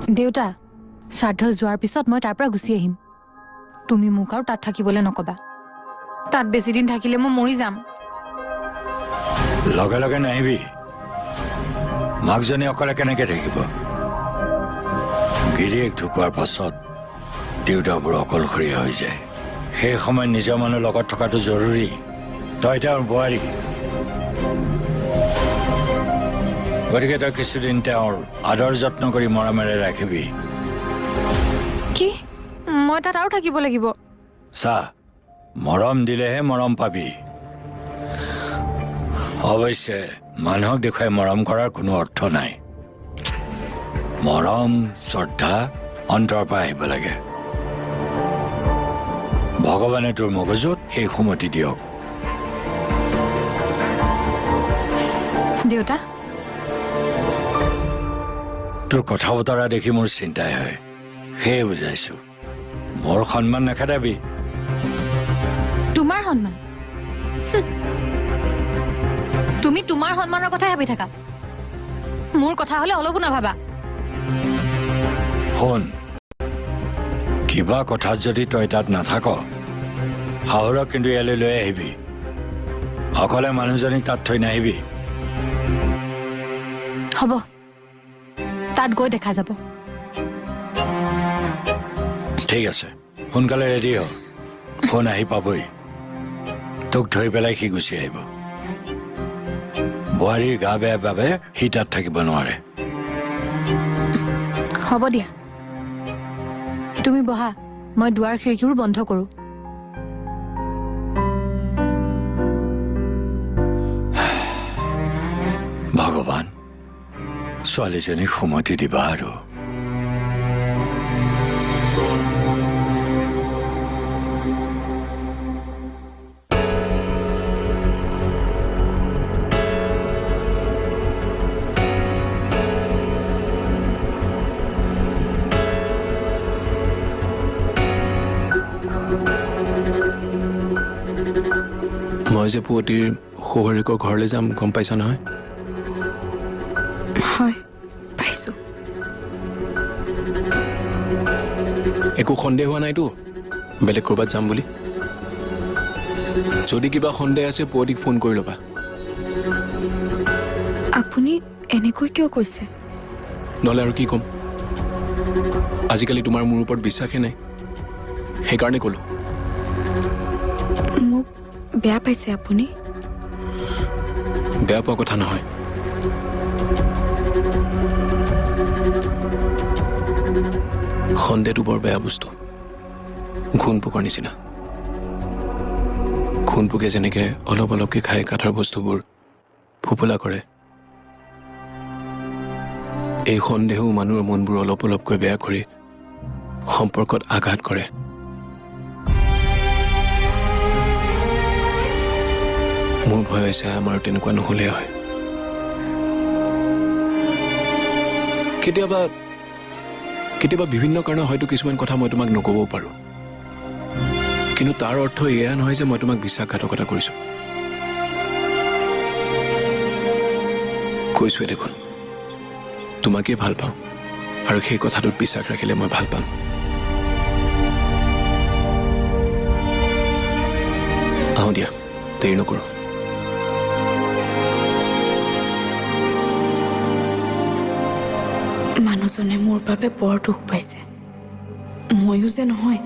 দেউতা শ্ৰাদ্ধ যোৱাৰ পিছত মই তাৰ পৰা গুচি আহিম তুমি মোক আৰু তাত থাকিবলৈ নকবা তাত বেছি দিন থাকিলে মই মৰি যাম লগে লগে নাহিবি মাকজনী অকলে কেনেকে থাকিব গিৰিয়েক ঢুকোৱাৰ পাছত দেউতাবোৰ অকলশৰীয়া হৈ যায় সেই সময়ত নিজৰ মানুহ লগত থকাটো জৰুৰী তই তেওঁৰ বোৱাৰী গতিকে তই কিছুদিন তেওঁৰ আদৰ যত্ন কৰি মৰমেৰে ৰাখিবি কি মই তাত আৰু থাকিব লাগিব চা মৰম দিলেহে মৰম পাবি অৱশ্যে মানুহক দেখুৱাই মৰম কৰাৰ কোনো অৰ্থ নাই মৰম শ্ৰদ্ধা অন্তৰৰ পৰা আহিব লাগে ভগৱানে তোৰ মগজুত সেই সুমতি দিয়ক দেউতা তোৰ কথা বতৰা দেখি মোৰ চিন্তাই হয় সেয়ে বুজাইছো মোৰ সন্মান নাখেদাবি তোমাৰ সন্মান তুমি তোমাৰ সন্মানৰ কথাই ভাবি থাকা মোৰ কথা হলে অলপো নাভাবা শুন কিবা কথাত যদি তই তাত নাথাক শাহুৰক কিন্তু ইয়ালৈ লৈ আহিবি অকলে মানুহজনীক তাত থৈ নাহিবি হ'ব তাত গৈ দেখা যাব ঠিক আছে সোনকালে ৰেডি হ ফোন আহি পাবই তোক ধৰি পেলাই সি গুচি আহিব বোৱাৰীৰ গা বেয়া বাবে সি তাত থাকিব নোৱাৰে হ'ব দিয়া তুমি বহা মই দুৱাৰ খিৰিকীবোৰ বন্ধ কৰোঁ ভগৱান ছোৱালীজনীক সুমতি দিবা আৰু মই যে পুৱতিৰ শহুৰেকৰ ঘৰলৈ যাম গম পাইছা নহয় হয় পাইছোঁ একো সন্দেহ হোৱা নাইতো বেলেগ ক'ৰবাত যাম বুলি যদি কিবা সন্দেহ আছে পুৱতিক ফোন কৰি ল'বা আপুনি এনেকৈ কিয় কৈছে নহ'লে আৰু কি ক'ম আজিকালি তোমাৰ মোৰ ওপৰত বিশ্বাসেই নাই সেইকাৰণে ক'লোঁ মোক বেয়া পাইছে আপুনি বেয়া পোৱা কথা নহয় সন্দেহটো বৰ বেয়া বস্তু ঘূণ পোকৰ নিচিনা ঘূণ পোকে যেনেকৈ অলপ অলপকৈ খাই কাঠৰ বস্তুবোৰ ফোপোলা কৰে এই সন্দেহো মানুহৰ মনবোৰ অলপ অলপকৈ বেয়া কৰি সম্পৰ্কত আঘাত কৰে মোৰ ভয় হৈছে আমাৰ তেনেকুৱা নহ'লে হয় কেতিয়াবা বিভিন্ন কাৰণত হয়তো কিছুমান কথা মই তোমাক নক'বও পাৰোঁ কিন্তু তাৰ অৰ্থ এয়া নহয় যে মই তোমাক বিশ্বাসঘাতকতা কৰিছোঁ কৈছোৱে দেখোন তোমাকেই ভাল পাওঁ আৰু সেই কথাটোত বিশ্বাস ৰাখিলে মই ভাল পাম আহোঁ দিয়া দেৰি নকৰোঁ মানুহজনে মোৰ বাবে বৰ দুখ পাইছে ময়ো যে নহয়